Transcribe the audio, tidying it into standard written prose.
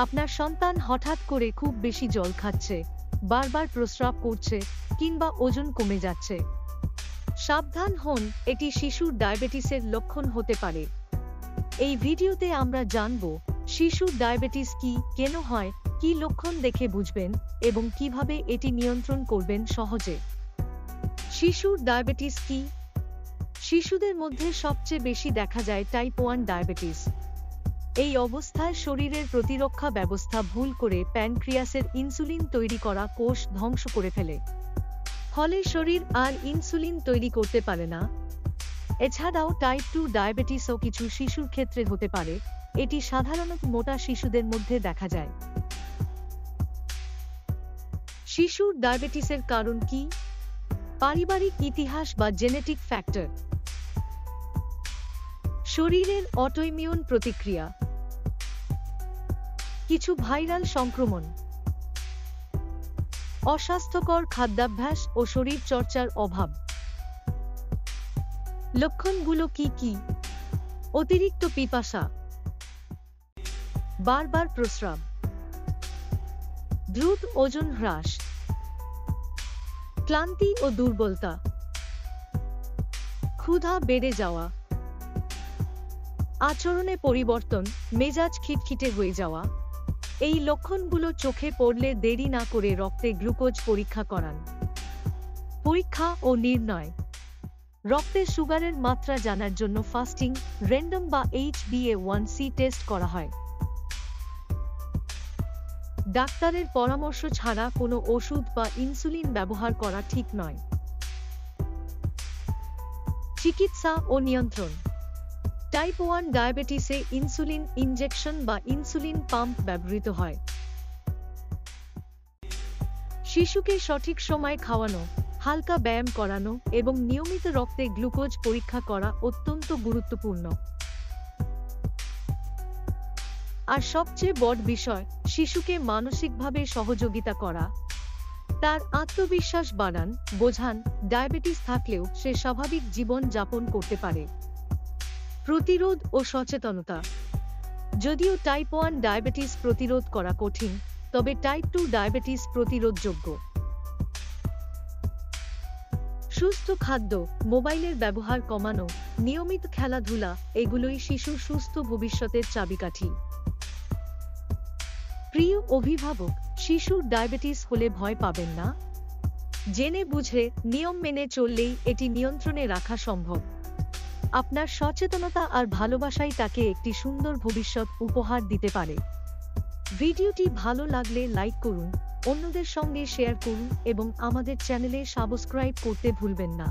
আপনার সন্তান হঠাৎ করে খুব বেশি জল খাচ্ছে, বারবার প্রস্রাব করছে, কিংবা ওজন কমে যাচ্ছে। সাবধান হন, এটি শিশুর ডায়াবেটিসের লক্ষণ হতে পারে। এই ভিডিওতে আমরা জানব শিশুর ডায়াবেটিস কি, কেন হয়, কী লক্ষণ দেখে বুঝবেন এবং কিভাবে এটি নিয়ন্ত্রণ করবেন সহজে। শিশুর ডায়াবেটিস কি? শিশুদের মধ্যে সবচেয়ে বেশি দেখা যায় টাইপ 1 ডায়াবেটিস। এই অবস্থায় শরীরের প্রতিরক্ষা ব্যবস্থা ভুল করে প্যানক্রিয়াসের ইনসুলিন তৈরি করা কোষ ধ্বংস করে ফেলে। ফলে শরীর আর ইনসুলিন তৈরি করতে পারে না। এছাড়াও টাইপ 2 ডায়াবেটিসও কিছু শিশুর ক্ষেত্রে হতে পারে। এটি সাধারণত মোটা শিশুদের মধ্যে দেখা যায়। শিশুর ডায়াবেটিসের কারণ কি? পারিবারিক ইতিহাস বা জেনেটিক ফ্যাক্টর, শরীরের অটোইমিউন প্রতিক্রিয়া, কিছু ভাইরাল সংক্রমণ, অস্বাস্থ্যকর খাদ্যাভ্যাস ও শরীর চর্চার অভাব। লক্ষণগুলো কি কি? অতিরিক্ত পিপাসা, বারবার প্রস্রাব, দ্রুত ওজন হ্রাস, ক্লান্তি ও দুর্বলতা, ক্ষুধা বেড়ে যাওয়া, আচরণে পরিবর্তন, মেজাজ খিটখিটে হয়ে যাওয়া। এই লক্ষণগুলো চোখে পড়লে দেরি না করে রক্তে গ্লুকোজ পরীক্ষা করান। পরীক্ষা ও নির্ণয়: রক্তে সুগারের মাত্রা জানার জন্য ফাস্টিং, র্যান্ডম বা HbA1c টেস্ট করা হয়। ডাক্তারের পরামর্শ ছাড়া কোনো ওষুধ বা ইনসুলিন ব্যবহার করা ঠিক নয়। চিকিৎসা ও নিয়ন্ত্রণ: টাইপ 1 ডায়াবেটিসে ইনসুলিন ইনজেকশন বা ইনসুলিন পাম্প ব্যবহৃত হয়। শিশুকে সঠিক সময় খাওয়ানো, হালকা ব্যায়াম করানো এবং নিয়মিত রক্তে গ্লুকোজ পরীক্ষা করা অত্যন্ত গুরুত্বপূর্ণ। আর সবচেয়ে বড় বিষয়, শিশুকে মানসিকভাবে সহযোগিতা করা। তার আত্মবিশ্বাস বাড়ান, বোঝান ডায়াবেটিস থাকলেও সে স্বাভাবিক জীবন যাপন করতে পারে। প্রতিরোধ ও সচেতনতা: যদিও টাইপ 1 ডায়াবেটিস প্রতিরোধ করা কঠিন, তবে টাইপ 2 ডায়াবেটিস প্রতিরোধযোগ্য। সুস্থ খাদ্য, মোবাইলের ব্যবহার কমানো, নিয়মিত খেলাধুলা, এগুলোই শিশুর সুস্থ ভবিষ্যতের চাবিকাঠি। প্রিয় অভিভাবক, শিশুর ডায়াবেটিস হলে ভয় পাবেন না। জেনে বুঝে নিয়ম মেনে চললেই এটি নিয়ন্ত্রণে রাখা সম্ভব। আপনার সচেতনতা আর ভালোবাসাই তাকে একটি সুন্দর ভবিষ্যৎ উপহার দিতে পারে। ভিডিওটি ভালো লাগলে লাইক করুন, অন্যদের সঙ্গে শেয়ার করুন এবং আমাদের চ্যানেলে সাবস্ক্রাইব করতে ভুলবেন না।